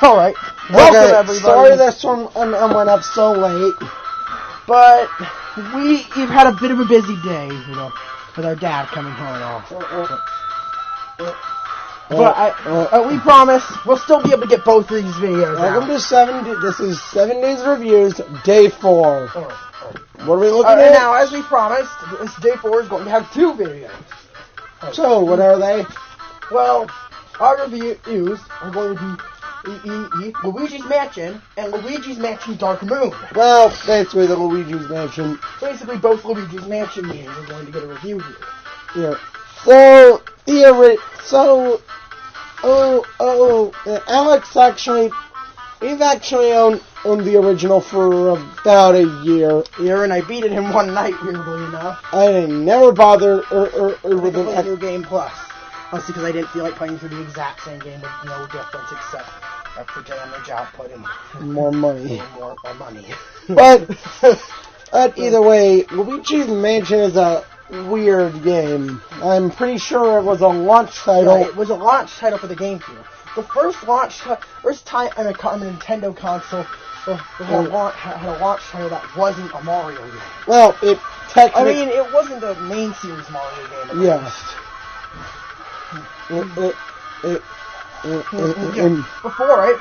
Alright, welcome everybody. Sorry this one went up so late. But we've had a bit of a busy day, with our dad coming home and all. But we promise we'll still be able to get both of these videos Welcome out. This is 7 Days Reviews, Day 4. What are we looking at? Now, as we promised, this Day 4 is going to have 2 videos. So, what are they? Well, our reviews are going to be Luigi's Mansion and Luigi's Mansion Dark Moon. Well, basically the Luigi's Mansion. Basically, both Luigi's Mansion games are going to get a review here. Yeah. Alex we've actually owned the original for about a year. And I beat it in one night, weirdly enough. I never bothered with a New Game Plus. Mostly because I didn't feel like playing through the exact same game with no difference except for damage output and more money. More money. But either way, Luigi's Mansion is a weird game. I'm pretty sure it was a launch title. Yeah, it was a launch title for the GameCube. The first time a Nintendo console had a launch title that wasn't a Mario game. Well, it technically... it wasn't a main series Mario game. Yeah. Before it,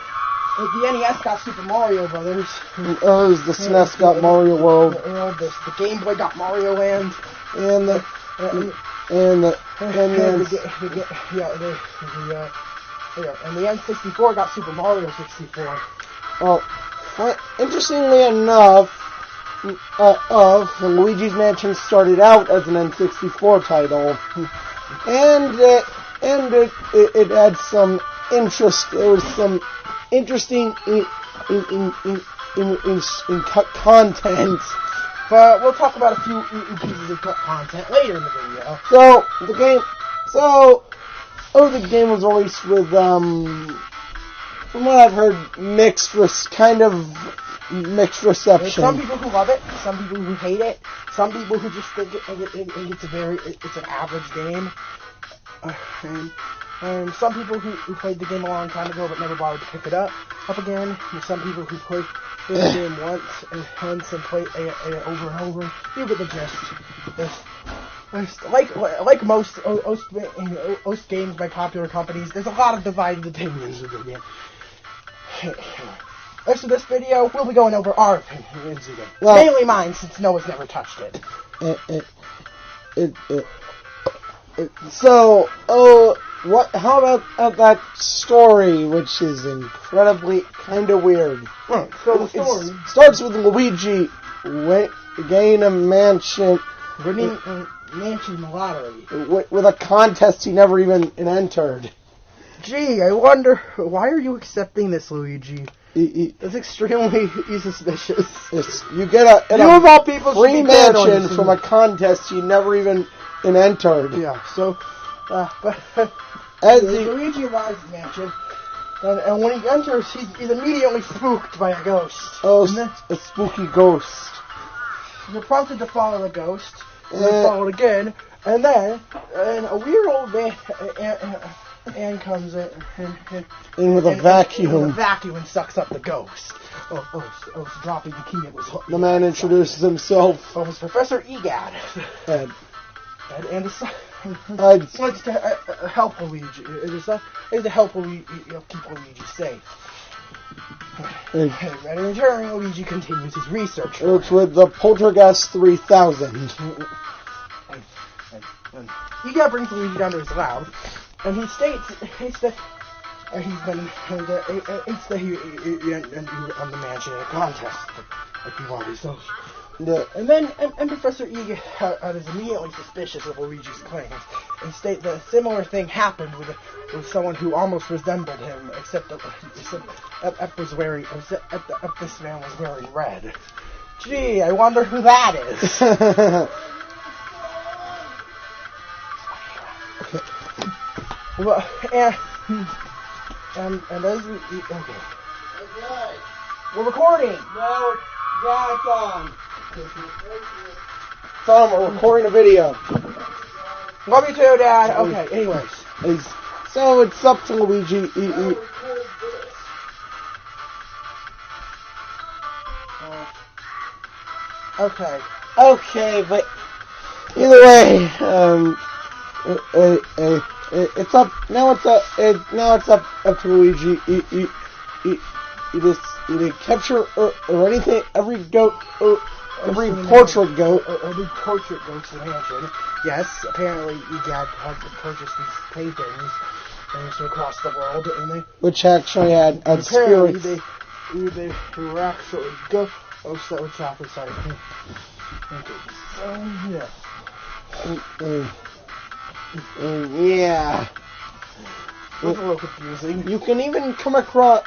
the NES got Super Mario Brothers. The SNES got Mario World. The Game Boy got Mario Land. And the N64 got Super Mario 64. Well, interestingly enough, Luigi's Mansion started out as an N64 title, and it had some interest. There was some interesting in content. But we'll talk about a few pieces of content later in the video. The game was released with, from what I've heard, mixed reception. There's some people who love it, some people who hate it, some people who just think it's an average game, and some people who played the game a long time ago but never bothered to pick it up again, and some people who played the game once and played it over and over. You get the gist. Like most games by popular companies, there's a lot of divided opinions of the game. After this video, we'll be going over our opinions of it. Mainly mine, since Noah's never touched it. How about that story, which is incredibly kind of weird? So the story starts with Luigi gaining a mansion. Winning a mansion lottery. With a contest he never even entered. Gee, I wonder, why are you accepting this, Luigi? That's extremely suspicious. You get a of all people free mansion from a contest you never even entered. Yeah, so, Luigi arrives at the mansion, and when he enters, he's immediately spooked by a ghost. A spooky ghost. You're prompted to follow the ghost, and then follow it again, and then a weird old man comes in with a vacuum. And sucks up the ghost. Dropping the key. It was the man introduces himself. Oh, it's Professor Egad. And wants to help Luigi. It's to help Luigi, keep Luigi safe. And in return, Luigi continues his research. It's with the Poltergeist 3000. Egad brings Luigi down to his lab, and he states that he's been on the mansion in a contest, like you've already said. And then Professor Egad is immediately suspicious of Luigi's claims, and state that a similar thing happened with someone who almost resembled him, except that this man was wearing red. Gee, I wonder who that is. Well, and as we okay, we're recording. No, it's on. Tom, we're recording a video. Love you too, Dad. Okay, anyways. So it's up to Luigi. Okay. Okay, but either way, it's up now. Up to Luigi. Either capture or anything. Every portrait goat. Every portrait goat's the mansion. Yes, apparently your dad had to purchase these paintings from across the world, and which actually had apparently spirits. they were actually ghosts that would trap inside. Okay. Yeah. It's a little confusing. You can even come across,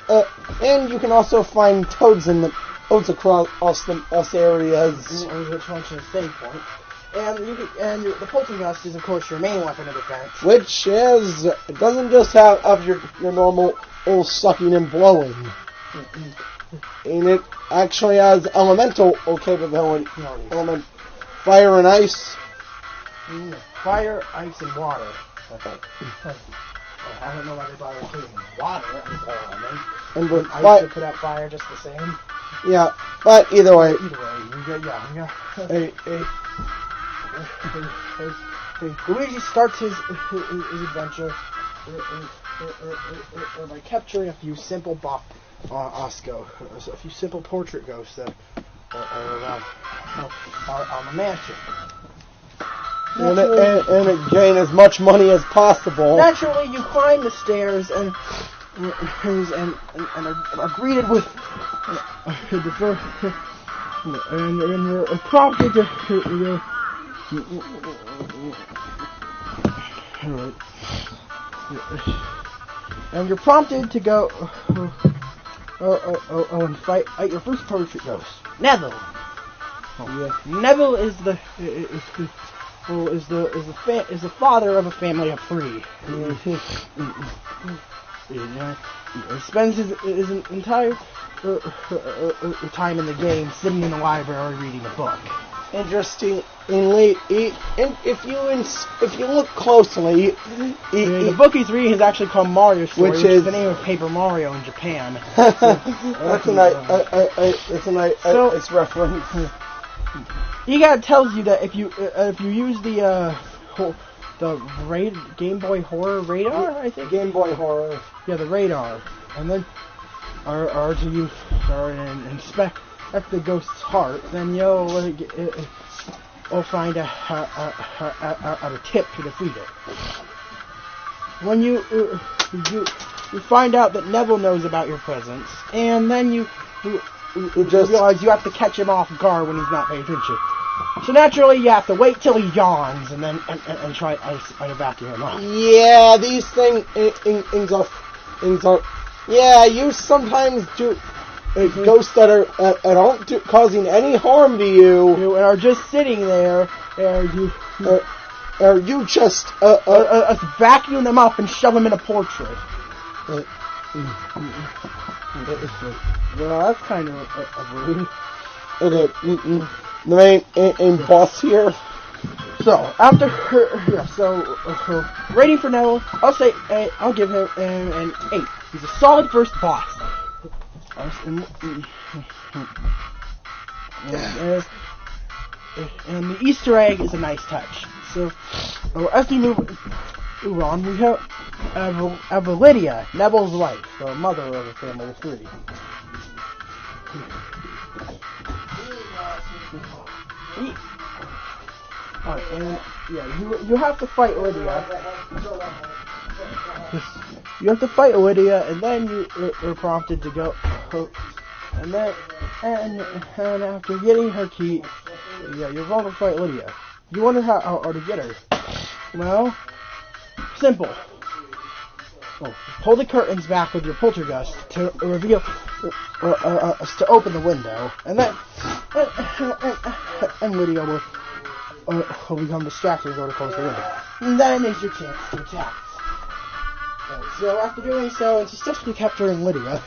and you can also find toads across the areas. Which function is save point. And the poltergeist is, of course, your main weapon of defense. Which is, it doesn't just have your normal old sucking and blowing. And it actually has elemental capability. Fire and ice. Fire, ice, and water. I don't know why they bother including water. And with ice to put out fire just the same. Yeah, but either way. Luigi starts his adventure by capturing a few simple a few simple portrait ghosts that are around the mansion. And gain as much money as possible. Naturally, you climb the stairs and are greeted with and you're prompted to and you're prompted to go and fight your first portrait ghost, Neville. Neville is the father of a family of 3. He spends his entire time in the game sitting in the library reading a book. Interestingly, if you look closely, the book he's reading is actually called Mario Story, which is the name of Paper Mario in Japan. That's a nice reference. It tells you that if you use the Game Boy Horror radar, I think. Game Boy Horror. Yeah, the radar, and then or to use and inspect the ghost's heart, then you'll find a tip to defeat it. When you find out that Neville knows about your presence, and then you realize you have to catch him off guard when he's not paying attention. So naturally, you have to wait till he yawns and then and try to evacuate him up. Yeah, these things are. Yeah, you sometimes do ghosts that aren't causing any harm to you, and are just sitting there, and you just vacuum them up and shove them in a portrait. Well, that's kind of rude. Okay, the main boss here. So after rating for Neville, I'll give him an 8. He's a solid first boss. And the Easter egg is a nice touch. So as we move on, we have Lydia, Neville's wife, the mother of a family of 3. And you have to fight Lydia. You have to fight Lydia, and then you are prompted to go. And then, and after getting her key, you're going to fight Lydia. You wonder how to get her. Well, simple. Pull the curtains back with your poltergeist to reveal, to open the window, and then, and Lydia will become distracted and go to close the window. And then is your chance to attack. So after doing so and successfully capturing Lydia,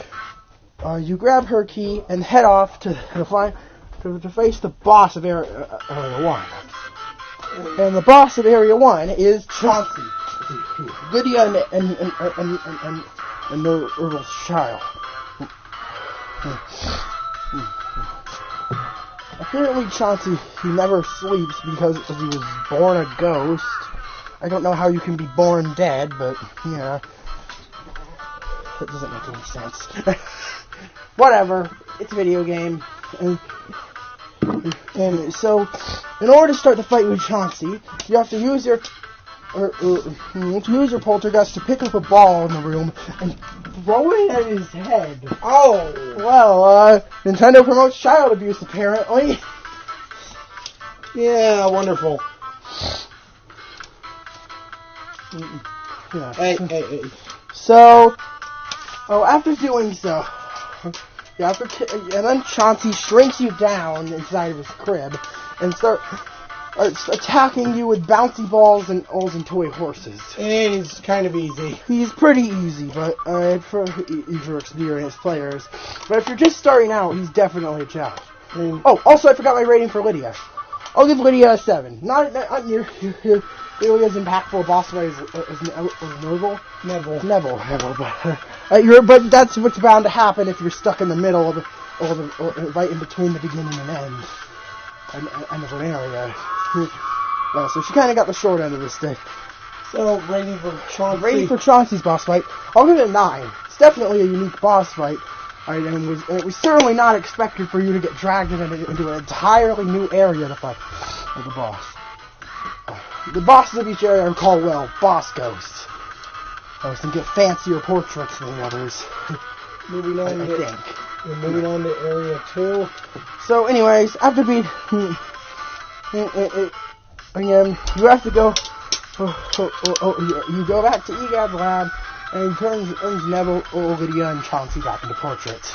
you grab her key and head off to face the boss of Area 1. And the boss of Area 1 is Chauncey, Lydia and the Earl's child. apparently Chauncey, he never sleeps because he was born a ghost. I don't know how you can be born dead, but, yeah. That doesn't make any sense. Whatever. It's a video game. And so, in order to start the fight with Chauncey, you have to use your poltergeist to pick up a ball in the room and throw it at his head. Oh! Well, Nintendo promotes child abuse, apparently. Yeah, wonderful. Yeah. Hey. So, after doing so, and then Chauncey shrinks you down inside of his crib and starts attacking you with bouncy balls and toy horses. And he's kind of easy. He's pretty easy, but for experienced players. But if you're just starting out, he's definitely a challenge. Also, I forgot my rating for Lydia. I'll give Lydia a 7. Not nearly as impactful a boss fight as Neville. But that's what's bound to happen if you're stuck in the middle of right in between the beginning and end of an area. So she kind of got the short end of the stick. So, rating for Chauncey. Rating for Chauncey's boss fight, I'll give it a 9. It's definitely a unique boss fight. And it was certainly not expected for you to get dragged into an entirely new area to fight with the boss. The bosses of each area are called, boss ghosts. Those can get fancier portraits than the others. Moving on, I think. We're moving on to Area 2. So, anyways, after being... you have to go... you go back to Egad's lab, and he turns Neville, Lydia, and Chauncey back into portraits.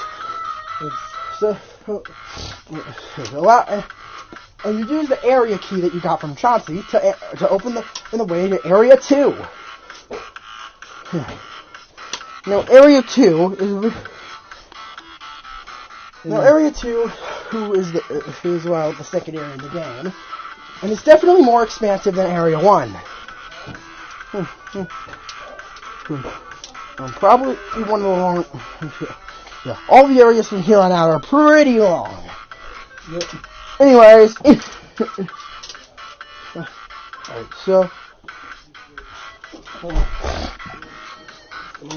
So... and you use the area key that you got from Chauncey to open the way to Area 2. Now, Area 2 is... Area 2 is the second area in the game. And it's definitely more expansive than Area 1. Probably one of the long... Yeah, all the areas from here on out are pretty long. Yep. Anyways... Alright, so...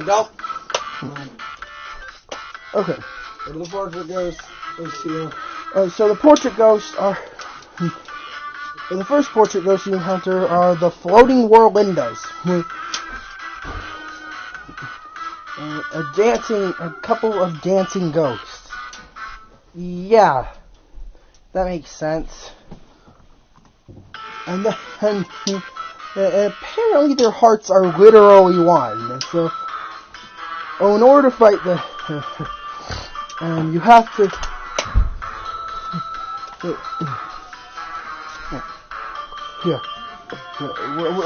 Go. Okay. Where do the portrait ghosts here? So the portrait ghosts are... the first portrait ghosts you encounter are the floating Whirlindas. A couple of dancing ghosts. Yeah. That makes sense. And apparently their hearts are literally one. So, in order to fight you have to...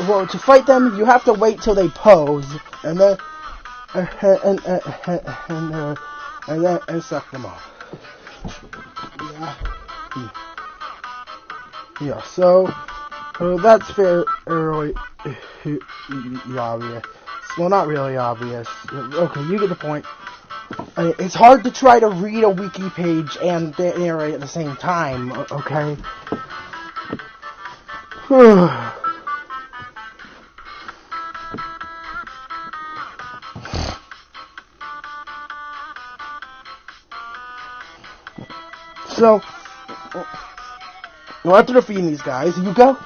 Well, to fight them, you have to wait till they pose, and then and suck them off. Yeah. So that's fairly obvious. Well, not really obvious. Okay, you get the point. It's hard to try to read a wiki page and narrate at the same time. Okay. So, after defeating these guys, you go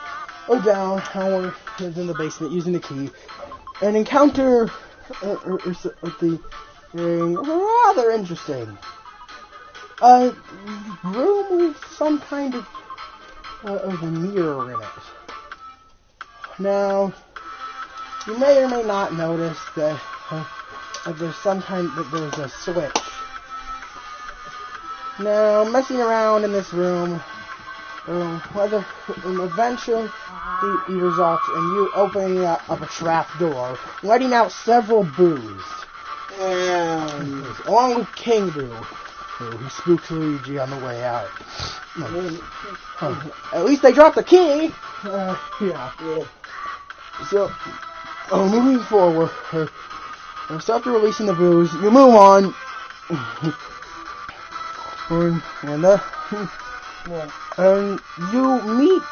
down in the basement using the key and encounter the rather interesting room with some kind of a mirror in it. Now, you may or may not notice that there's a switch. Now, messing around in this room, eventually results in you opening up a trap door, letting out several boos. Along with King Boo, who spooks Luigi on the way out. At least they dropped the key! Yeah. So, moving forward, so after releasing the boos, you move on, and You meet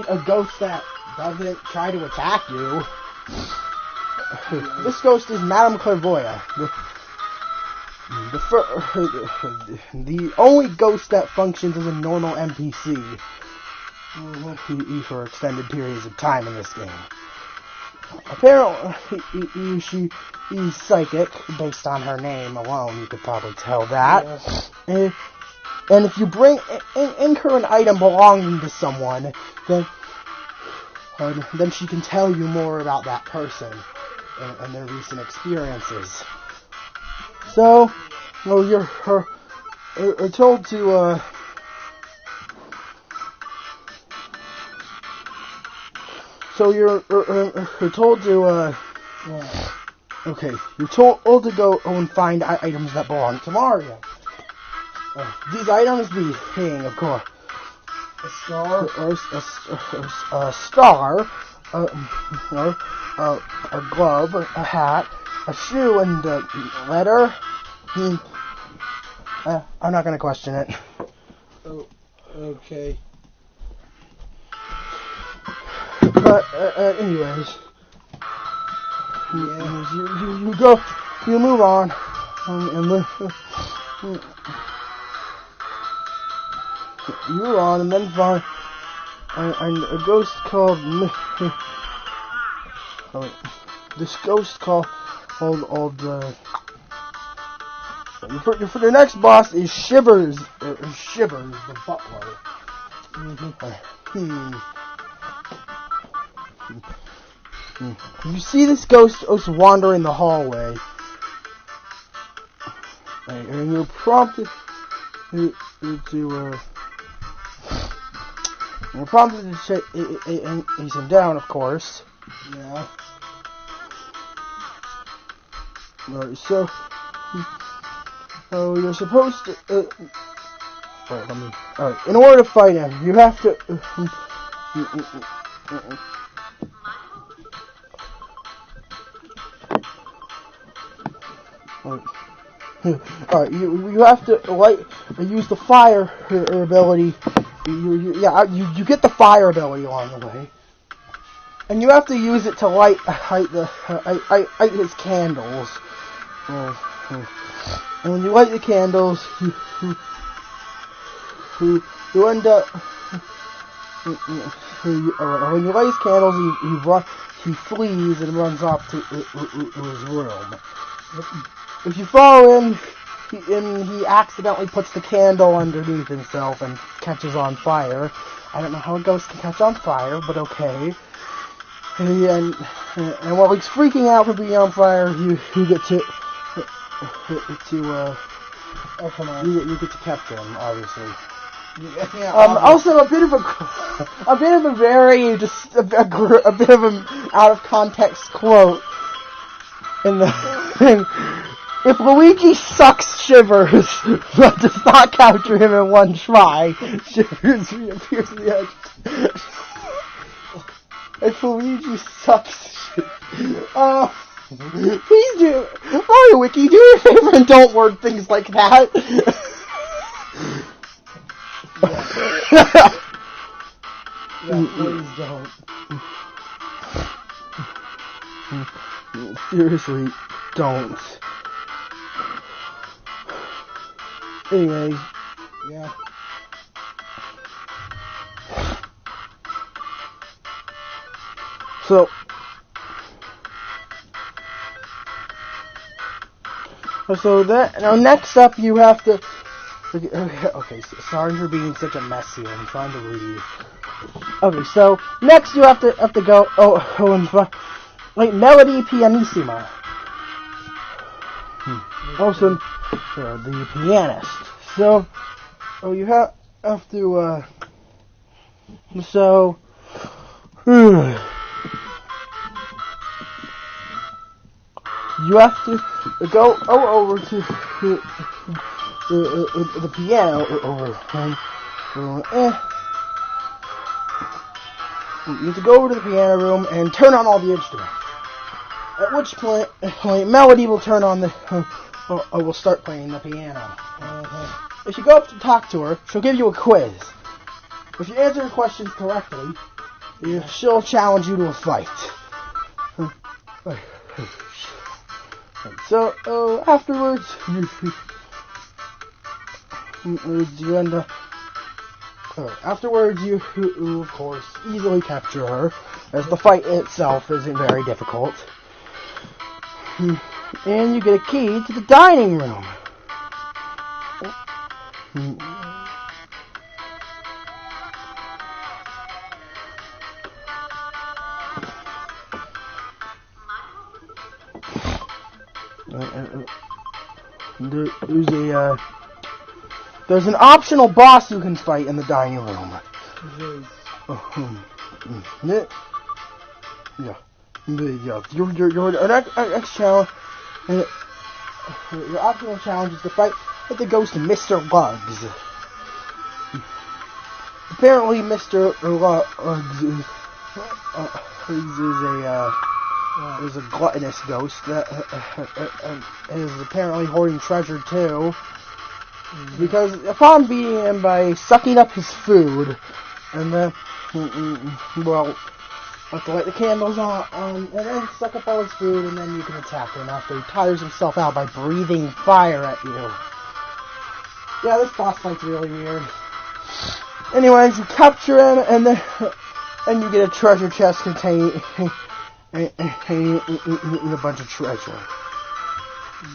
a ghost that doesn't try to attack you. This ghost is Madame Clairvoyant. The only ghost that functions as a normal NPC for extended periods of time in this game. Apparently, she's psychic, based on her name alone, you could probably tell that. Yeah. And if you bring in her an item belonging to someone, then she can tell you more about that person and their recent experiences. So, you're told to you're told to go and find items that belong to Mario. These items being, of course, a star, a star, a glove, a hat, a shoe, and a letter. I'm not going to question it. Oh, okay. But anyways, you move on, and then find a ghost called this ghost called for the next boss is Shivers the butler. You see this ghost wandering the hallway, and you're prompted to chase him down, of course. Yeah. Alright, so you're supposed to. Alright, in order to fight him, you have to. Alright, you have to use the fire ability. You get the fire ability along the way, and you have to use it to light his candles. And when you light the candles, you end up. When you light his candles, he flees and runs off to his room. If you follow him, he accidentally puts the candle underneath himself and catches on fire. I don't know how a ghost can catch on fire, but okay. And while he's freaking out for being on fire, you get to you get to capture him, obviously. Also, a bit of an out of context quote in the. If Luigi sucks Shivers, but does not capture him in one try, Shivers reappears in the edge. If Luigi sucks Shivers... please do... Mario Wiki, do me a favor and don't word things like that. Yeah, please don't. Seriously, don't. Anyway, yeah. So that now next up you have to. Okay, so sorry for being such a mess here. I'm trying to read. Okay, so next you have to go. And Melody Pianissima. Also, the pianist. So, you have to, you have to go over to the piano you have to go over to the piano room and turn on all the instruments. At which point, Melody will turn on will start playing the piano. if you go up to talk to her, she'll give you a quiz. If you answer her questions correctly, she'll challenge you to a fight. So, afterwards, you end up... afterwards, you, of course, easily capture her, as the fight itself isn't very difficult. And you get a key to the dining room. There's an optional boss you can fight in the dining room. Your next challenge, your optional challenge is to fight with the ghost of Mr. Lugs. Apparently, Mr. Lugs is a gluttonous ghost that is apparently hoarding treasure too. Because upon beating him by sucking up his food, and then, well, have to light the candles on, and then suck up all his food, and then you can attack him after he tires himself out by breathing fire at you. Yeah, this boss fight's really weird. Anyways, you capture him, and then you get a treasure chest containing a bunch of treasure.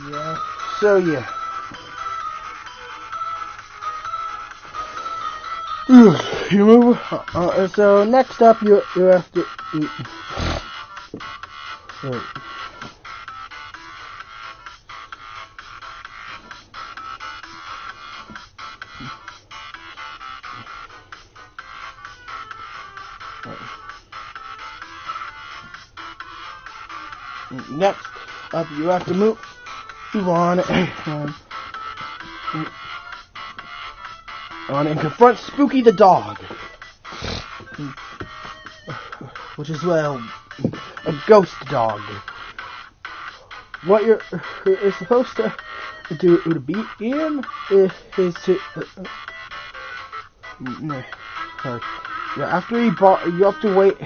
Yeah. So, yeah. You move. So next up, you have to. Next up, you have to move on and confront Spooky the dog, which is, well, a ghost dog. What you're supposed to do to beat him is to after he you have to wait.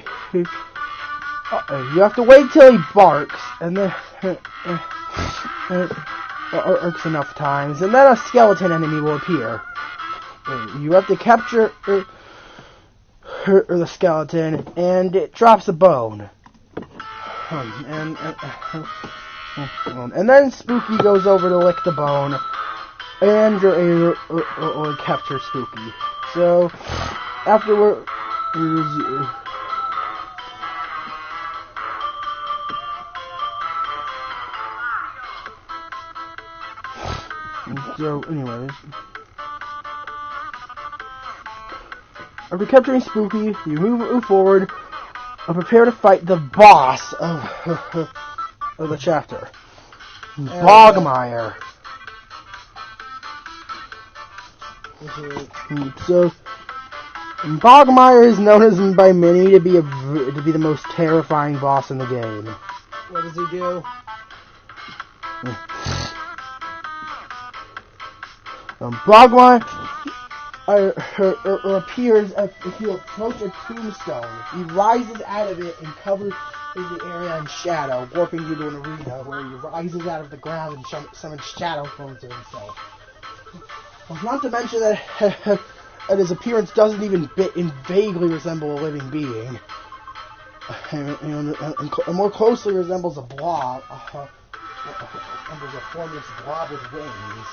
You have to wait till he barks, and then barks enough times, and then a skeleton enemy will appear. You have to capture the skeleton, and it drops a bone. And then Spooky goes over to lick the bone, and you're able to capture Spooky. So, afterwards, so, anyways, after capturing Spooky, you move forward and prepare to fight the boss of the chapter, Bogmire. So, Bogmire is known as by many to be the most terrifying boss in the game. What does he do? Bogmire appears if you approach a tombstone. He rises out of it and covers the area in shadow, warping you to an arena where he rises out of the ground and summons shadow forms of himself. Well, not to mention that his appearance doesn't even vaguely resemble a living being, and more closely resembles a blob, a formless blob with wings.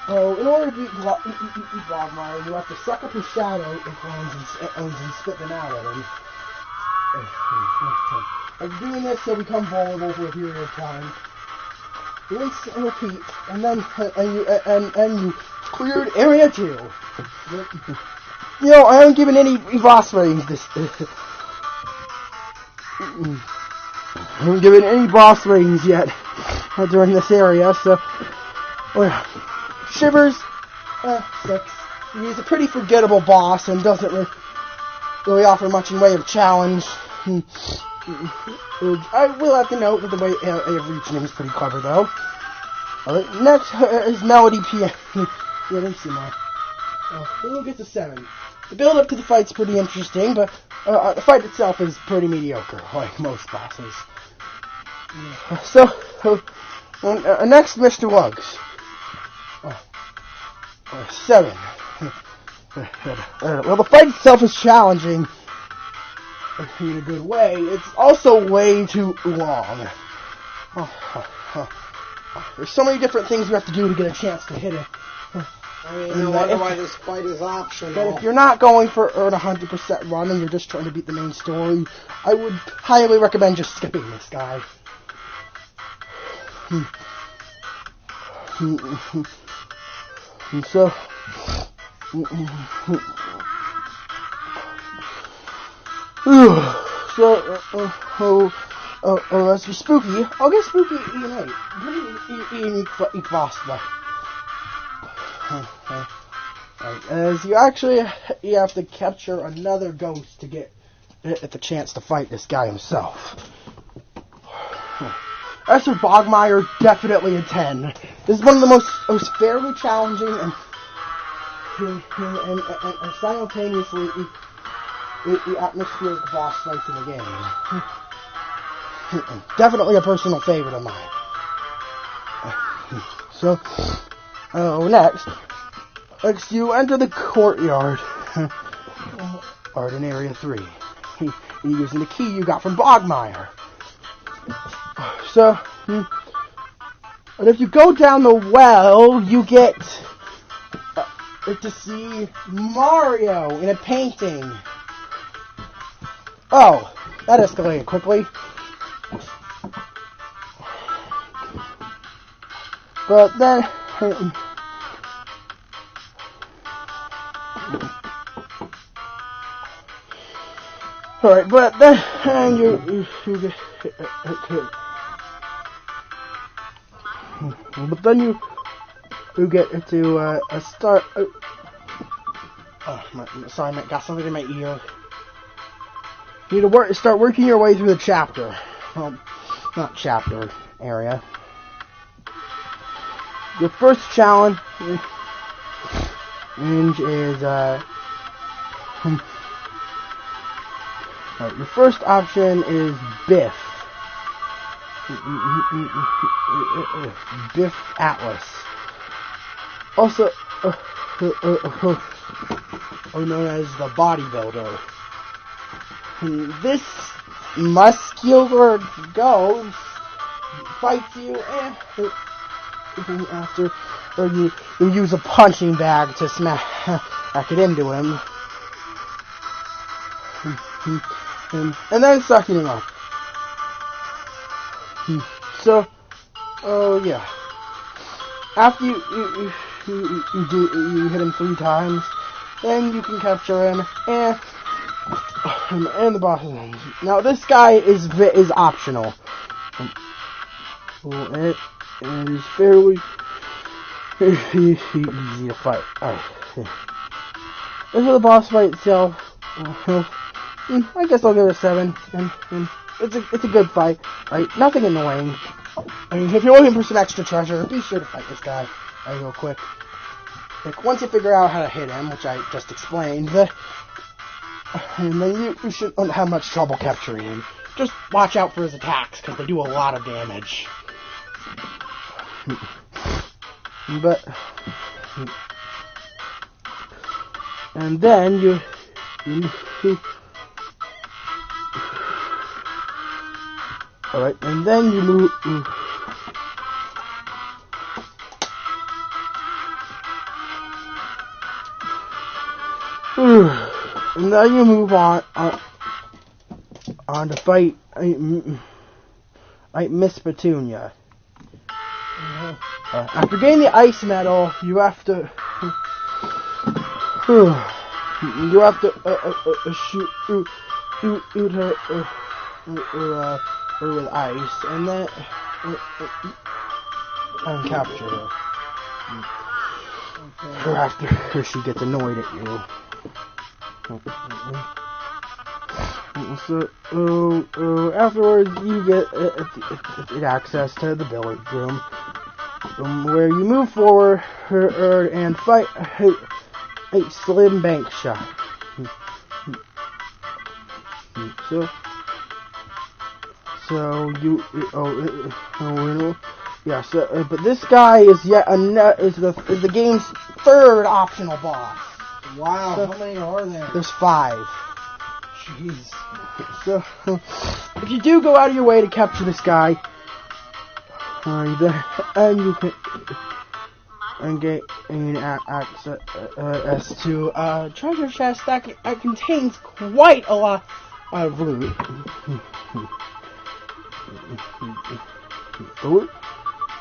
So, in order to beat Bogmire, you have to suck up his shadow and spit them out at him. After doing this, he'll become vulnerable for a period of time. Rinse and repeat, and then you cleared area 2. You know, I haven't given any boss ratings I haven't given any boss ratings yet during this area, so Shivers 6. He's a pretty forgettable boss and doesn't really offer much in way of challenge. I will have to note that the way of reaching him is pretty clever, though. Alright, next is Melody Piano. Yeah, let me see more. We'll get to 7. The build up to the fight's pretty interesting, but the fight itself is pretty mediocre, like most bosses. So, next, Mr. Wugs. 7. Well, the fight itself is challenging in a good way. It's also way too long. There's so many different things you have to do to get a chance to hit it. I mean, no wonder why this fight is optional. But if you're not going for an 100% run and you're just trying to beat the main story, I would highly recommend just skipping this guy. So, as for Spooky, I'll get Spooky E8. Pretty unique boss fight. As you have to capture another ghost to get the chance to fight this guy himself. As for Bogmire, definitely a 10. This is one of the most fairly challenging and simultaneously the atmospheric boss fights in the game. Definitely a personal favorite of mine. So, next you enter the courtyard in Area 3. You're using the key you got from Bogmire. So, and if you go down the well, you get to see Mario in a painting. Oh, that escalated quickly. But then, alright, but then you get, but then you get to start. Sorry, I got something in my ear. You need to start working your way through the chapter. Well, not chapter area. Your first challenge is your first option is Biff. Biff Atlas. Also known as the bodybuilder. This muscular ghost fights you after you use a punching bag to smack it into him. And then sucking him up. So, yeah. After you hit him 3 times, then you can capture him and the boss is. Now this guy is optional. It is fairly easy to fight. Alright. As for the boss fight itself, I guess I'll give it a 7. And it's a good fight. Right? Nothing annoying. I mean, if you're looking for some extra treasure, be sure to fight this guy real quick. Like, once you figure out how to hit him, which I just explained, and then you shouldn't have much trouble capturing him. Just watch out for his attacks, because they do a lot of damage. But, and then you alright, and then you move. And now you move on to fight Miss Petunia. After getting the ice medal, you have to shoot her with ice, and then and capture her. Or after she gets annoyed at you. So, afterwards, you get access to the billiard room. where you move forward and fight a slim bank shot. So you yeah. So but this guy is is the game's third optional boss. Wow, so, how many are there? There's 5. Jeez. So if you do go out of your way to capture this guy, and you can gain access to treasure chest that contains quite a lot of loot.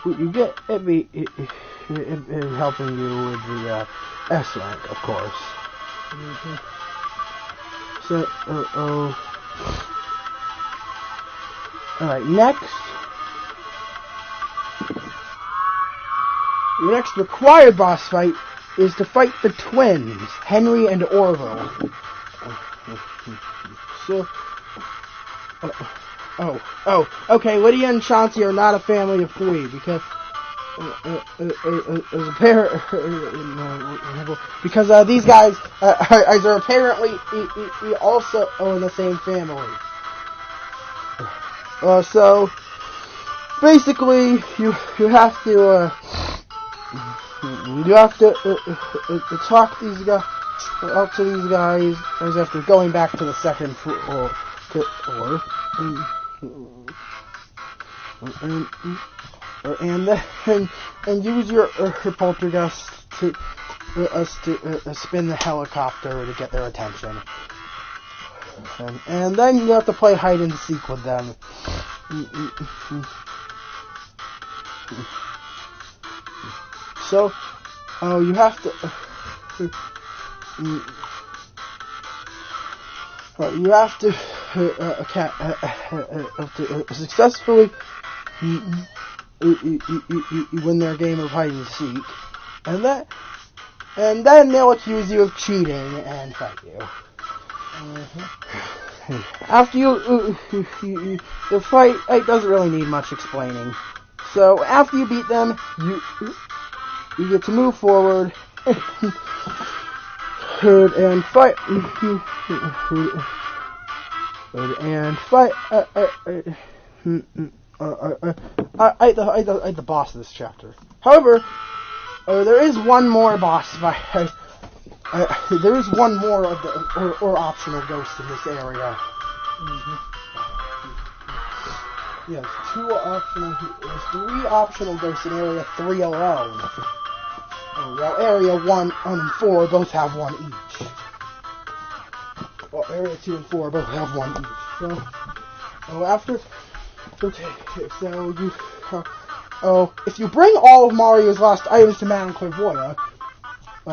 You get it helping you with the S rank, of course. So, alright, next. Your next required boss fight is to fight the twins, Henry and Orville. So, okay, Lydia and Chauncey are not a family of 3 because as a pair, because these guys are apparently also in the same family. So basically, you have to talk these guys up to these guys after going back to the second floor. And use your poltergeist to spin the helicopter to get their attention. And then you have to play hide and seek with them. So, you have to successfully you win their game of hide and seek, and then they'll accuse you of cheating and fight you. After the fight, it doesn't really need much explaining. So after you beat them, you get to move forward and fight the boss of this chapter. However, there is one more boss fight. There is one more of the or optional ghost in this area. Yes, there's 3 optional ghosts in area 3 alone. Well, area 1 and 4 both have 1 each. Well, area 2 and 4 both have 1 each. If you bring all of Mario's lost items to Madame Clairvoyant,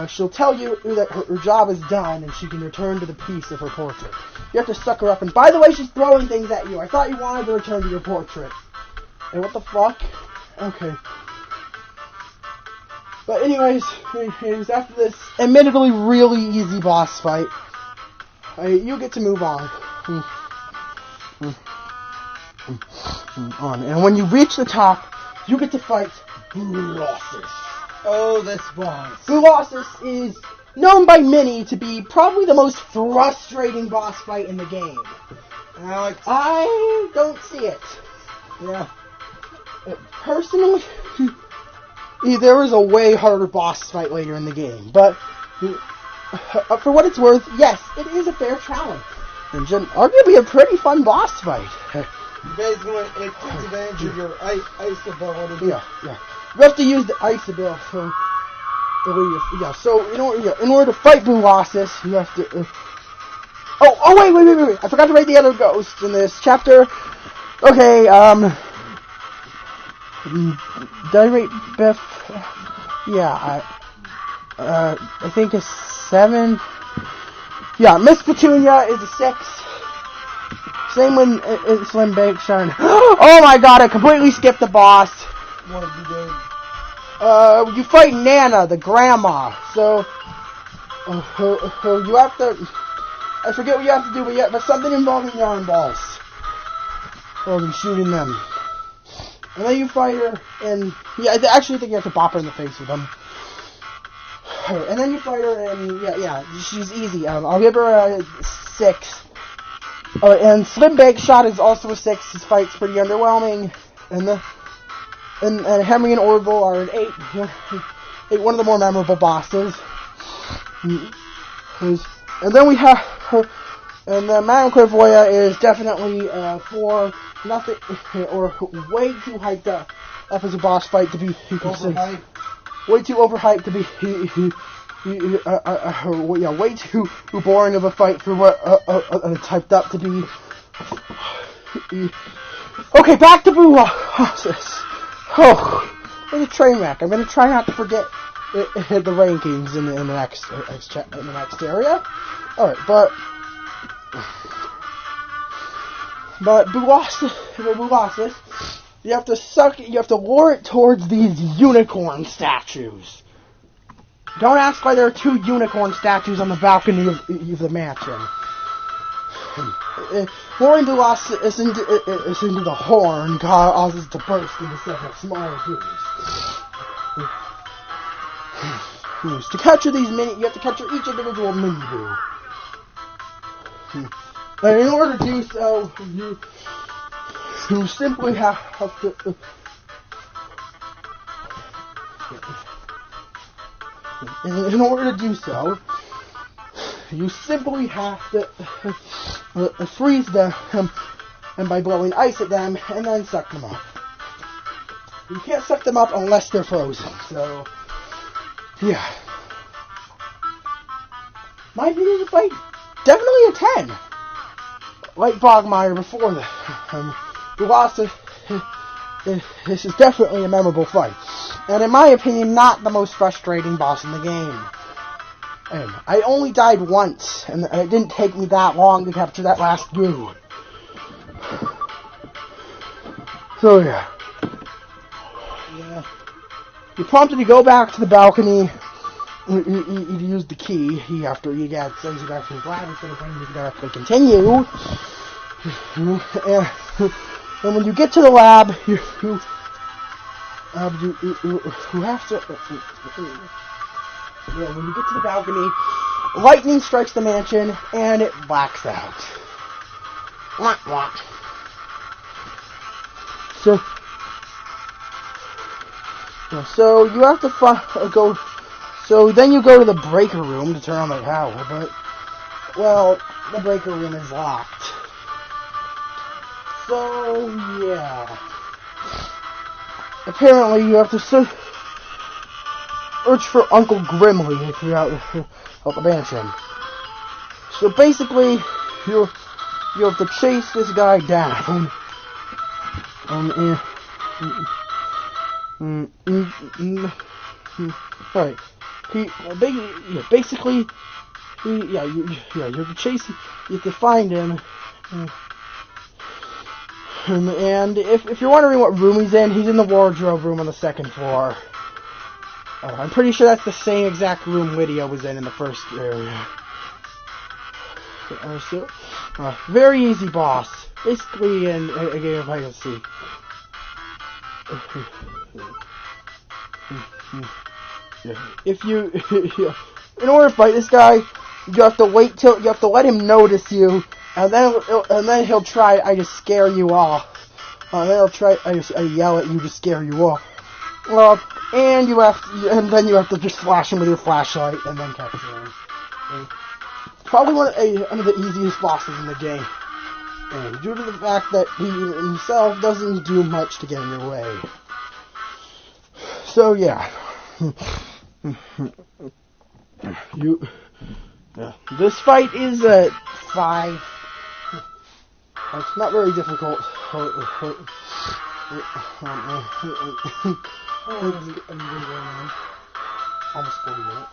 she'll tell you that her job is done and she can return to the piece of her portrait. You have to suck her up, and by the way, she's throwing things at you. I thought you wanted to return to your portrait. And what the fuck? Okay. But anyways, after this admittedly really easy boss fight, you get to move on. And when you reach the top, you get to fight Colossus. Oh, this boss. Colossus is known by many to be probably the most frustrating boss fight in the game. Alex, I don't see it. Yeah. Personally, there is a way harder boss fight later in the game, but for what it's worth, yes, it is a fair challenge. And arguably a pretty fun boss fight. Basically, it takes advantage of your ice ability. Yeah. You have to use the ice ability. So in order to fight Colossus, you have to. Wait! I forgot to write the other ghosts in this chapter. Okay. Did I rate Biff? Yeah. I think it's 7. Yeah, Miss Petunia is a 6. Same with Slim Bake Shine. Oh my god, I completely skipped the boss. What did you do? You fight Nana, the grandma. So, you have to. I forget what you have to do, but something involving yarn balls. Or shooting them. And then you fight her, and I actually think you have to bop her in the face with them. And then you fight her, and she's easy. I'll give her a 6. And Slim Bake Shot is also a 6. His fight's pretty underwhelming. And Henry and Orville are an 8. One of the more memorable bosses. And then we have her. And then Madame Clairvoyant is definitely 4, nothing, or way too hyped up as a boss fight to be Overhyped. way too overhyped to be way too boring of a fight for what it's hyped up to be. Okay, back to Blue Losses. Oh, it's a train wreck. I'm gonna try not to forget the rankings in the next area. All right, but Blue Losses, you have to lure it towards these unicorn statues. Don't ask why there are 2 unicorn statues on the balcony of the mansion. Luring Blue Losses into the horn causes it to burst into several smaller boo's. To capture these you have to capture each individual mini boo. And in order to do so, you simply have to. In order to do so, you simply have to freeze them, and by blowing ice at them, and then suck them up. You can't suck them up unless they're frozen. So, yeah. My opinion of the fight, definitely a 10. Like Bogmire before the Losses, this is definitely a memorable fight. And in my opinion, not the most frustrating boss in the game. And I only died once, and it didn't take me that long to capture that last goo. So yeah. You're prompted to go back to the balcony. You use the key. Sends you back to the lab instead of letting you directly continue. And when you get to the lab, you have to. When you get to the balcony, lightning strikes the mansion and it blacks out. So you have to go. So then you go to the breaker room to turn on the power, but the breaker room is locked. So yeah. Apparently you have to search for Uncle Grimly if you're out the mansion. So basically, you have to chase this guy down. Right. You have to chase. You have to find him. And if you're wondering what room he's in the wardrobe room on the 2nd floor. I'm pretty sure that's the same exact room Lydia was in the first area. Very easy boss. Basically in a game of hide and seek. In order to fight this guy, you have to let him notice you, and then he'll try to scare you off. Then he'll try yell at you to scare you off. And then you have to just flash him with your flashlight and then capture him. Probably one of the easiest bosses in the game. And due to the fact that he himself doesn't do much to get in your way. So yeah. This fight is a 5. It's not very difficult. Almost 40 minutes.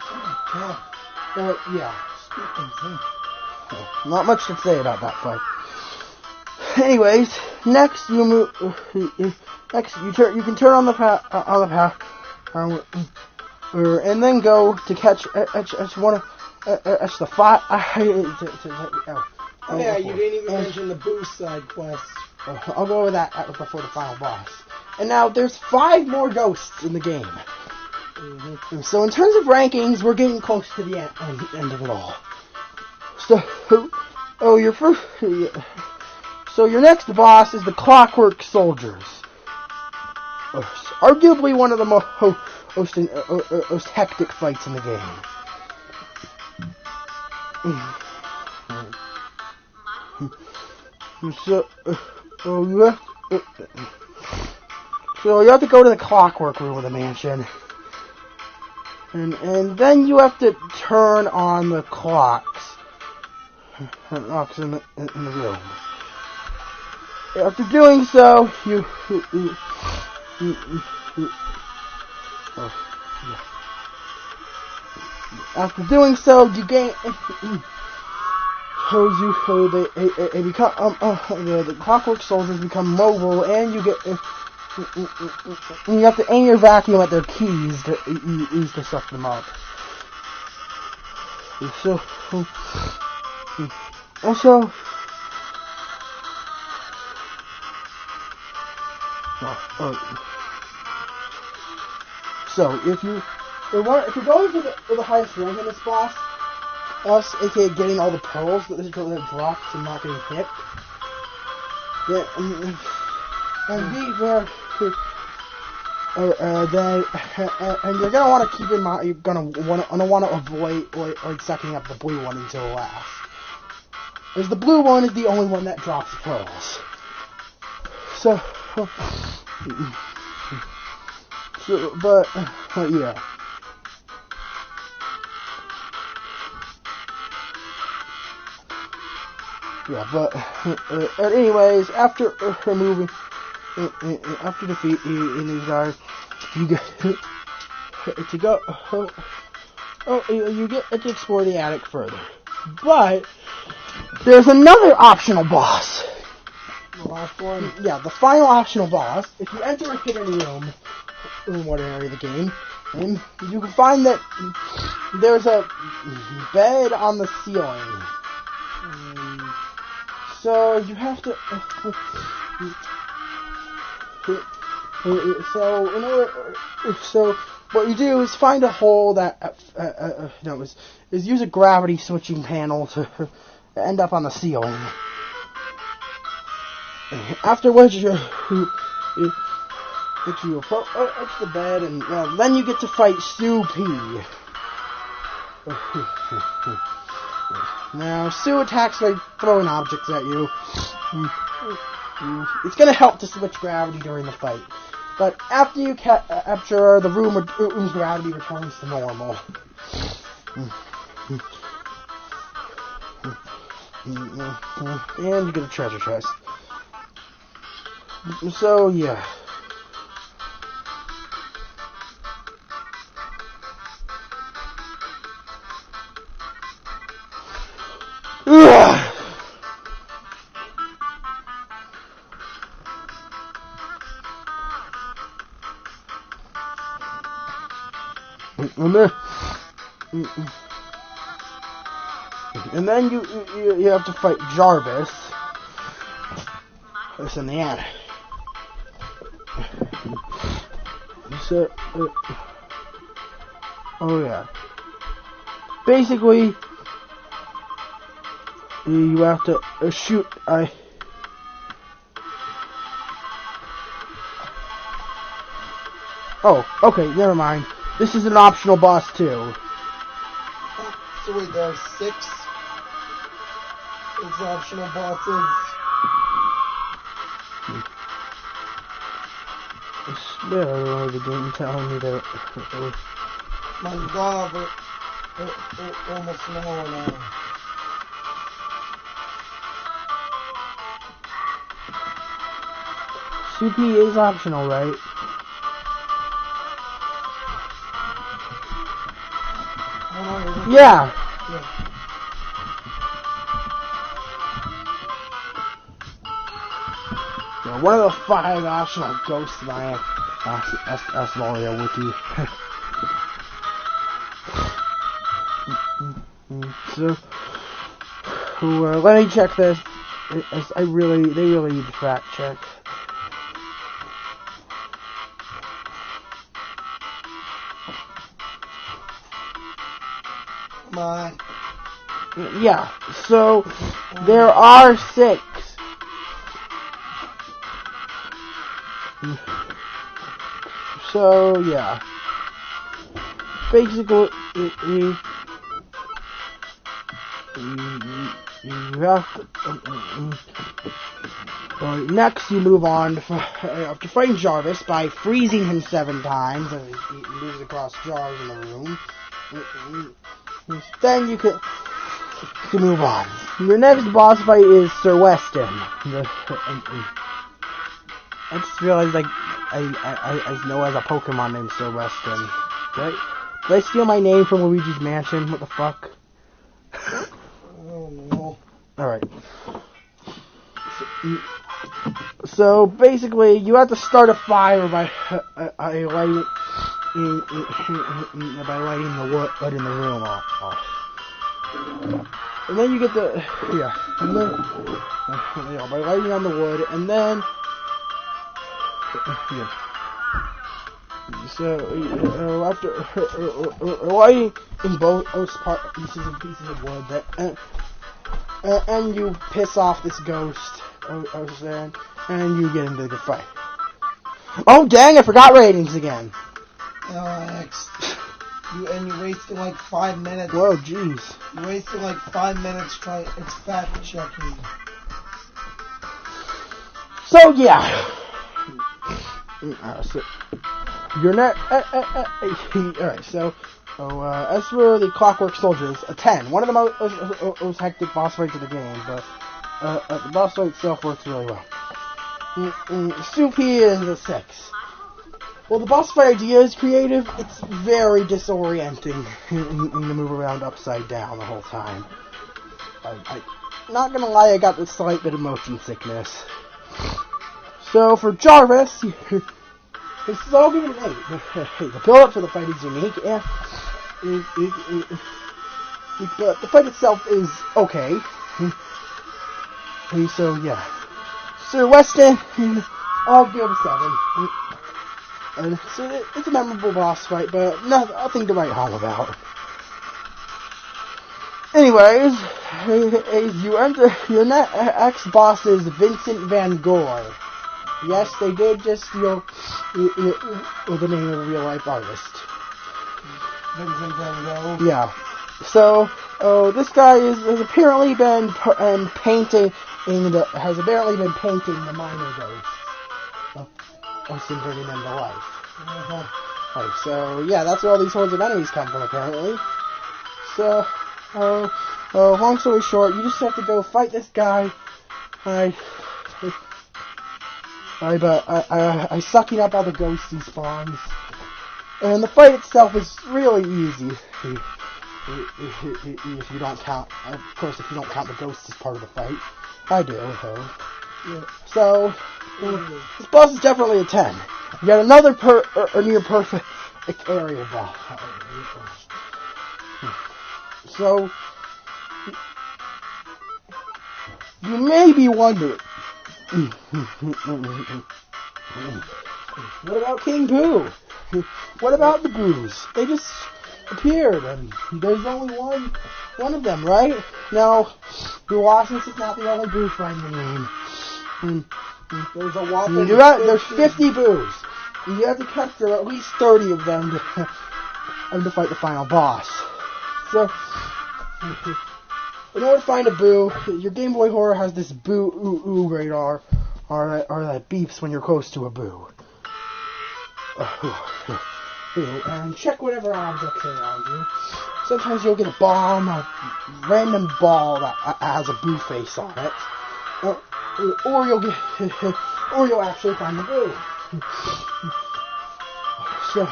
Yeah. Not much to say about that fight. Anyways, next you can turn on the power. And then go to catch the fight. You didn't even mention the boost side quest. I'll go over that before the final boss. And now there's 5 more ghosts in the game. So in terms of rankings, we're getting close to the end of it all. So, your next boss is the Clockwork Soldiers. Arguably one of the most hectic fights in the game. So you have to go to the Clockwork Room of the mansion. And then you have to turn on the clocks in the room. After doing so, you gain. The Clockwork Soldiers become mobile, and you get. And you have to aim your vacuum at their keys to suck them up. So if you're going for the highest rank in this boss, aka getting all the pearls that dropped and not getting hit. Yeah, and you're gonna want to keep in mind, you're gonna want to avoid sucking up the blue one until last, as the blue one is the only one that drops pearls. Yeah. Yeah, but anyways, after defeating these guys, you get to go. You get to explore the attic further. But there's another optional boss. The last one? Yeah, the final optional boss. If you enter a hidden room in one area of the game, and you can find that there's a bed on the ceiling. So you have to. So what you do is find a hole that is use a gravity switching panel to end up on the ceiling. After which you approach the bed, and then you get to fight Sue P. Now, Sue attacks by throwing objects at you. It's going to help to switch gravity during the fight. But after you capture her, the room's gravity returns to normal. And you get a treasure chest. So, yeah. And then you have to fight Jarvis. It's in the attic. So, yeah. Basically, you have to shoot. Oh, okay, never mind. This is an optional boss too. So wait, there are 6 optional bosses. Yeah, the game telling me that. My God, we're almost an hour now. CP is optional, right? Yeah. One of the 5 optional ghosts in my Ask Mario wiki. So, let me check this. They really need to fact check. Come on. Yeah, so there are 6. So, yeah. Basically, you have to, next you move on to find Jarvis by freezing him 7 times as he moves across jars in the room. Then you can move on. Your next boss fight is Sir Weston. I just realized I know as a Pokemon named Sir Weston. Did I steal my name from Luigi's Mansion? What the fuck? Oh no. Alright. So basically, you have to start a fire by lighting the wood in the room off. And then you get the by lighting on the wood, and then so after lighting in both pieces of wood, and you piss off this ghost, and you get into the fight. Oh dang! I forgot ratings again. Alex, you wasted like 5 minutes. Whoa, jeez. You wasted like 5 minutes trying. It's fact checking. So yeah. So you're not. Alright, so as for the Clockwork Soldiers, a 10. One of the most hectic boss fights of the game, but the boss fight itself works really well. Soupy is a 6. Well, the boss fight idea is creative. It's very disorienting in the move around upside down the whole time. Not gonna lie, I got this slight bit of motion sickness. So for Jarvis, this is all given an 8. The build-up for the fight is unique, but the fight itself is okay. So yeah, Sir Weston, I'll give it a 7. And so it's a memorable boss fight, but nothing to write home about. Anyways, you enter your next boss is Vincent Van Gogh. Yes, they did just steal the name of a real life artist. Vincent Van Gogh. Yeah. So, this guy has apparently been painting the minor ghosts of sending them to life. Right, so yeah, that's where all these hordes of enemies come from apparently. So, long story short, you just have to go fight this guy by sucking up all the ghosts he spawns. And the fight itself is really easy. If you don't count, of course, if you don't count the ghosts as part of the fight. I do, though. Yeah. So, this boss is definitely a 10. You got another near perfect area boss. So, you may be wondering, what about King Boo? What about the Boos? They just appeared, and there's only one of them, right? Now, Colossus is not the only Boo fight in the game. There's a whopping. There's 50 Boos. You have to capture at least 30 of them to fight the final boss. So, in order to find a Boo, your Game Boy Horror has this Boo radar, or that beeps when you're close to a Boo. And check whatever objects are around you. Sometimes you'll get a bomb, a random ball that has a Boo face on it, or you'll actually find the Boo. So,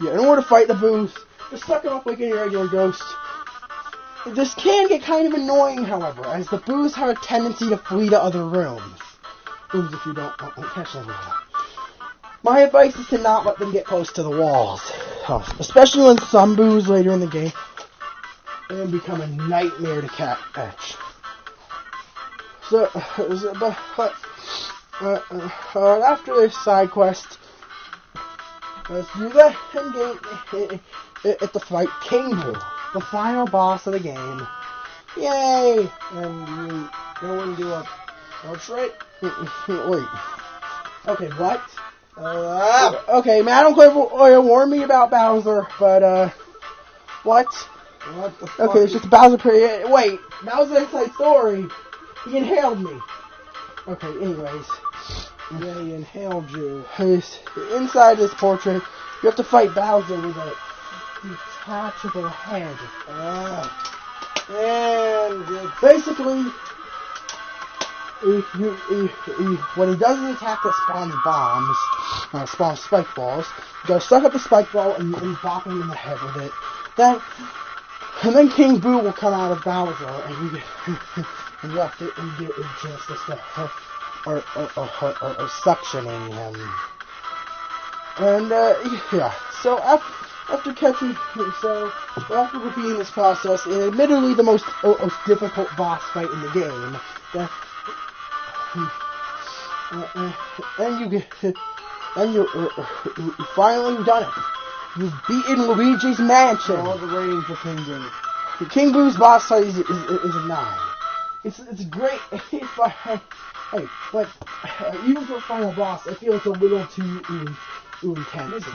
yeah, in order to fight the Boos, just suck them up like any regular ghost. This can get kind of annoying, however, as the Boos have a tendency to flee to other rooms. If you don't catch them. My advice is to not let them get close to the walls. Especially when some Boos later in the game become a nightmare to catch. So, after this side quest, you at the fight King Boo, the final boss of the game. Yay! And you go into a portrait? Wait. Okay, what? Ah! Okay, Madam Claire warned me about Bowser, but, what? What the fuck? Okay, it's just a Bowser wait, Bowser Inside Story. He inhaled me. Okay, anyways. Yeah, he inhaled you. Inside this portrait, you have to fight Bowser with a detachable head. And basically, when he does an attack that spawns bombs, spawns spike balls, you gotta suck up the spike ball and bop him in the head with it. Then King Boo will come out of Bowser, and you get a chance to start or suctioning him. And yeah, so after repeating this process, admittedly the most difficult boss fight in the game, and you finally done it. You've beaten Luigi's Mansion. All the rating for King Boo. King Boo's boss fight is a 9. It's great. It's like, hey, but even for a final boss, I feel it's a little too intense.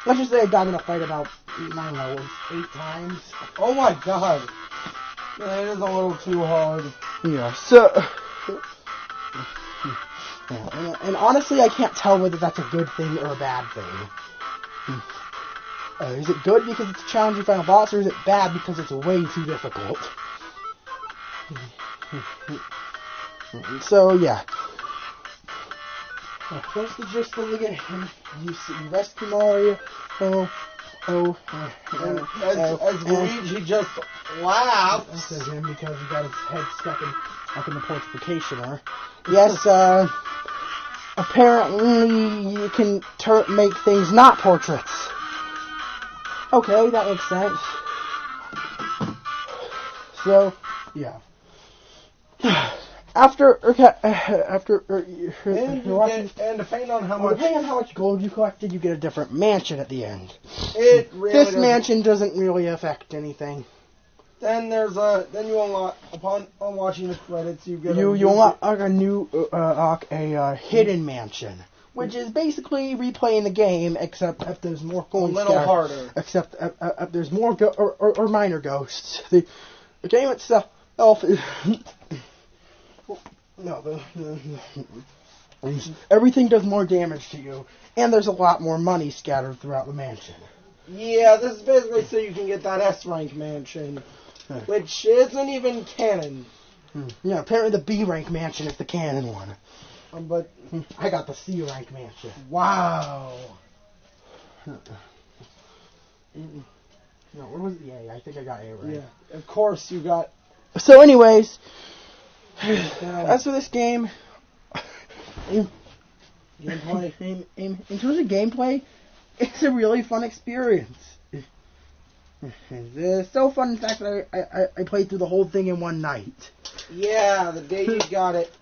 Let's just say I got in a fight about, I don't know, 8 times. Oh my god. That is a little too hard. Yeah, so... Yeah, and honestly, I can't tell whether that's a good thing or a bad thing. Is it good because it's a challenging final boss, or is it bad because it's way too difficult? So, yeah. That's the gist of the game. You rescue Mario. As Luigi just laughs. That's him because he got his head stuck up in the portrificationer. Yes, apparently you can make things not portraits. Okay, that makes sense. So, yeah. After depending on how much gold you collected, you get a different mansion at the end. This mansion doesn't really affect anything. Then you unlock upon watching the credits you unlock a new hidden mansion, which is basically replaying the game, except if there's more coins. A little harder. Except if there's more or minor ghosts. The game itself is everything does more damage to you, and there's a lot more money scattered throughout the mansion. Yeah, this is basically so you can get that S rank mansion, which isn't even canon. Yeah, apparently the B rank mansion is the canon one. But I got the C rank mansion. Wow. No, where was the A? I think I got A right. Yeah, of course you got. So, anyways, as for this game, in terms of gameplay, it's a really fun experience. It's so fun, in fact, that I played through the whole thing in one night. Yeah, the day you got it.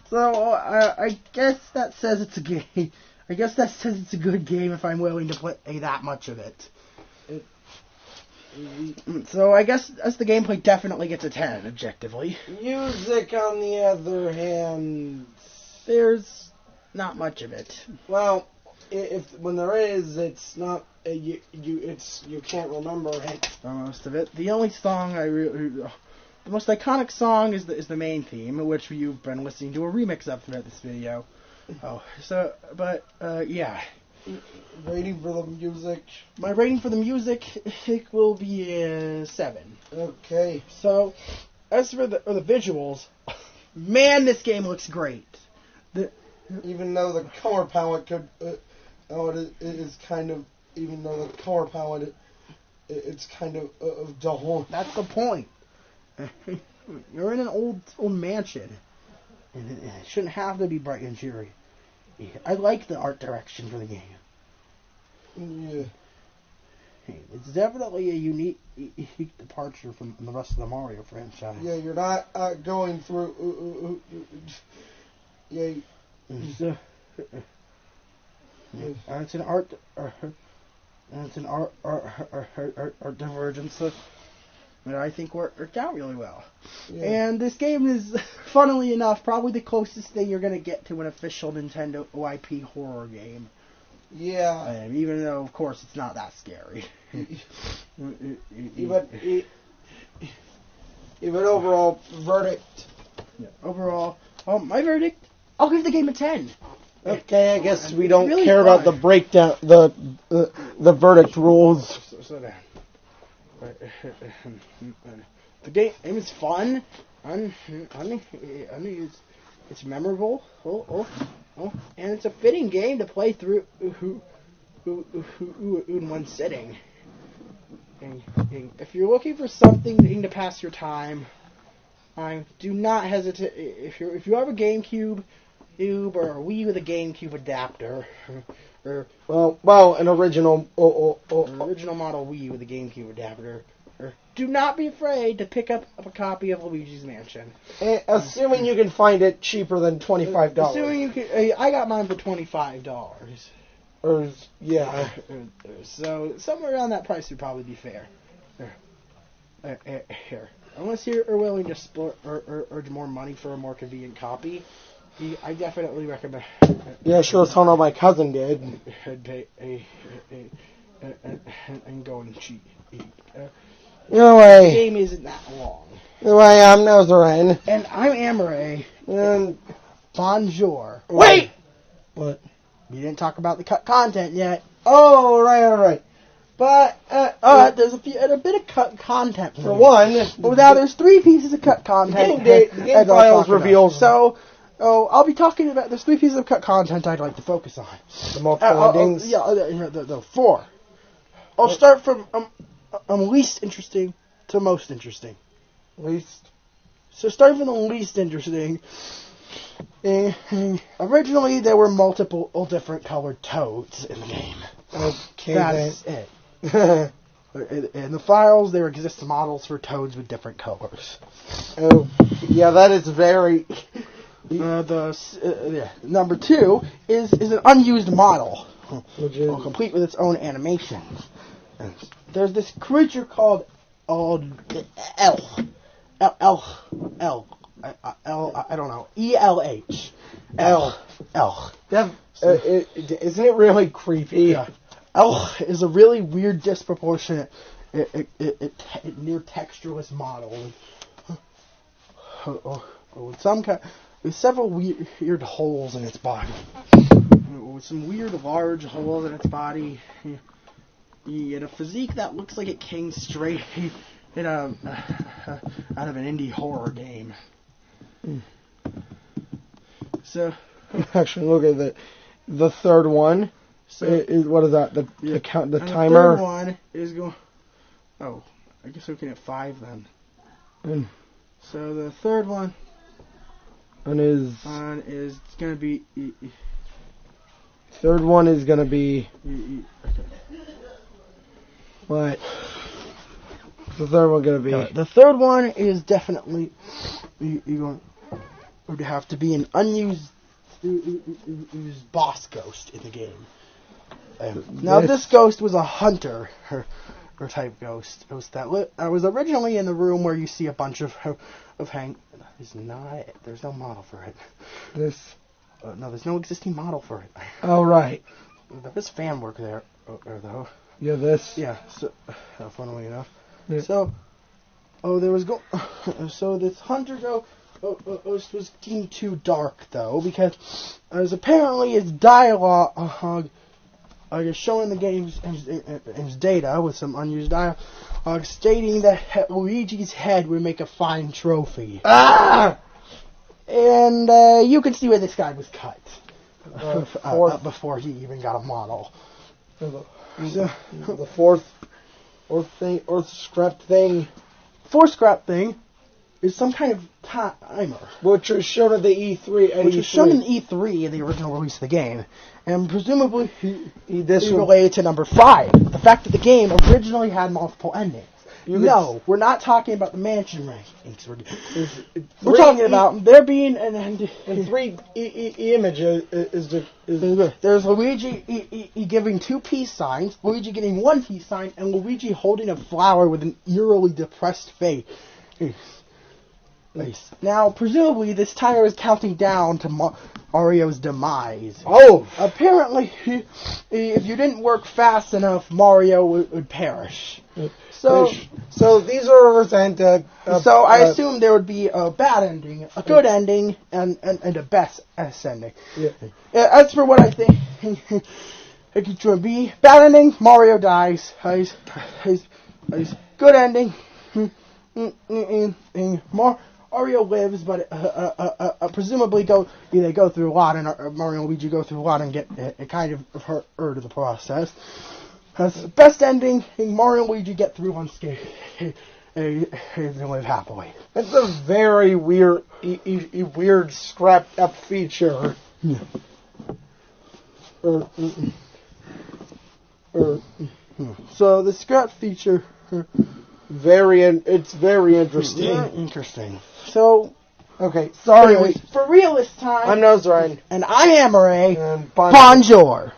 So, I guess that says it's a game. I guess that says it's a good game if I'm willing to play that much of it. So I guess as the gameplay definitely gets a 10, objectively. Music, on the other hand, there's not much of it. Well, when there is, it's not you can't remember it. Most of it. The only song the most iconic song is the main theme, which you've been listening to a remix of throughout this video. Yeah. Rating for the music? My rating for the music will be 7. Okay. So, as for the visuals, man, this game looks great. Even though the color palette it's kind of dull. That's the point. You're in an old mansion, and it shouldn't have to be bright and cheery. I like the art direction for the game. Yeah. It's definitely a unique departure from the rest of the Mario franchise. Yeah, you're not going through. It's an art. and it's an art divergence that I think worked out really well. Yeah. And this game is, funnily enough, probably the closest thing you're going to get to an official Nintendo IP horror game. Yeah. Even though, of course, it's not that scary. Even overall verdict. Yeah. Overall, my verdict, I'll give the game a 10. Okay, I guess we don't really care about the breakdown, the verdict rules. Slow down. The game is fun. It's memorable. And it's a fitting game to play through in one sitting. And if you're looking for something to pass your time, do not hesitate. If you have a GameCube or a Wii with a GameCube adapter, or an original original model Wii with a GameCube adapter, do not be afraid to pick up a copy of Luigi's Mansion. Assuming you can find it cheaper than $25. Assuming you can, I got mine for $25. Yeah. So somewhere around that price would probably be fair. Here. Unless you're willing to split or urge more money for a more convenient copy, I definitely recommend. Yeah, sure. So my cousin did. And go and cheat. Anyway, the game isn't that long. Anyway, I'm Nozarin. And I'm Amaray. And bonjour. Wait! What? We didn't talk about the cut content yet. Oh, right. But, there's a bit of cut content. For one. Well, now there's 3 pieces of cut content. The game files revealed. So, I'll be talking about, there's 3 pieces of cut content I'd like to focus on. The multiple endings? The 4. I'll start from least interesting to most interesting. Least? So starting from the least interesting, originally there were multiple different colored toads in the game. Okay, that's it. In the files, there exist models for toads with different colors. Oh, yeah, that is very... Number 2 is an unused model, complete with its own animations. There's this creature called I don't know, ELH. Elch. Isn't it really creepy? Yeah. Elch is a really weird, disproportionate, near textureless model. With several weird holes in its body. With some weird, large holes in its body. And a physique that looks like it came straight out of an indie horror game. So, actually, look at the third one. So, what is that? The timer. The third one is going. Oh, I guess we're looking at 5 then. So the third one. Is going to be. Third one is going to be. Okay. What? The third one going to be? The third one is definitely you're going to have to be an unused boss ghost in the game. Now this ghost was a hunter or type ghost that was originally in the room where you see a bunch of hang. There's no model for it. No, there's no existing model for it. Oh right. There's fan work there though. Yeah, this. Yeah. So, funnily enough. Yeah. So, so this hunter ghost was deemed too dark though because as apparently his dialogue is shown in the game's data with some unused dialogue stating that Luigi's head would make a fine trophy. Ah! And you can see where this guy was cut before he even got a model. The fourth scrap thing. Fourth scrap thing is some kind of timer. Which was shown at the E3. Which was shown in E3 in the original release of the game. And presumably this related to number 5. The fact that the game originally had multiple endings. No, we're not talking about the mansion rankings. We're talking about there being and three images there's Luigi giving 2 peace signs, Luigi getting 1 peace sign, and Luigi holding a flower with an eerily depressed face. Now, presumably, this timer is counting down to Mario's demise. Oh! Apparently, if you didn't work fast enough, Mario would perish. So these are represented. So I assume there would be a bad ending, a good ending, and a best ending. Yeah. As for what I think it should be, bad ending, Mario dies. Good ending, Mario lives, but presumably they go through a lot, and Mario and Luigi go through a lot and get kind of hurt in the process. Best ending, Mario and Luigi get through unscathed and live happily. That's a very weird scrapped up feature. Yeah. So the scrap feature, it's very interesting. Yeah, interesting. So, okay, sorry, for real this time. I'm Nosrine. And I am Ray. And Bonjour.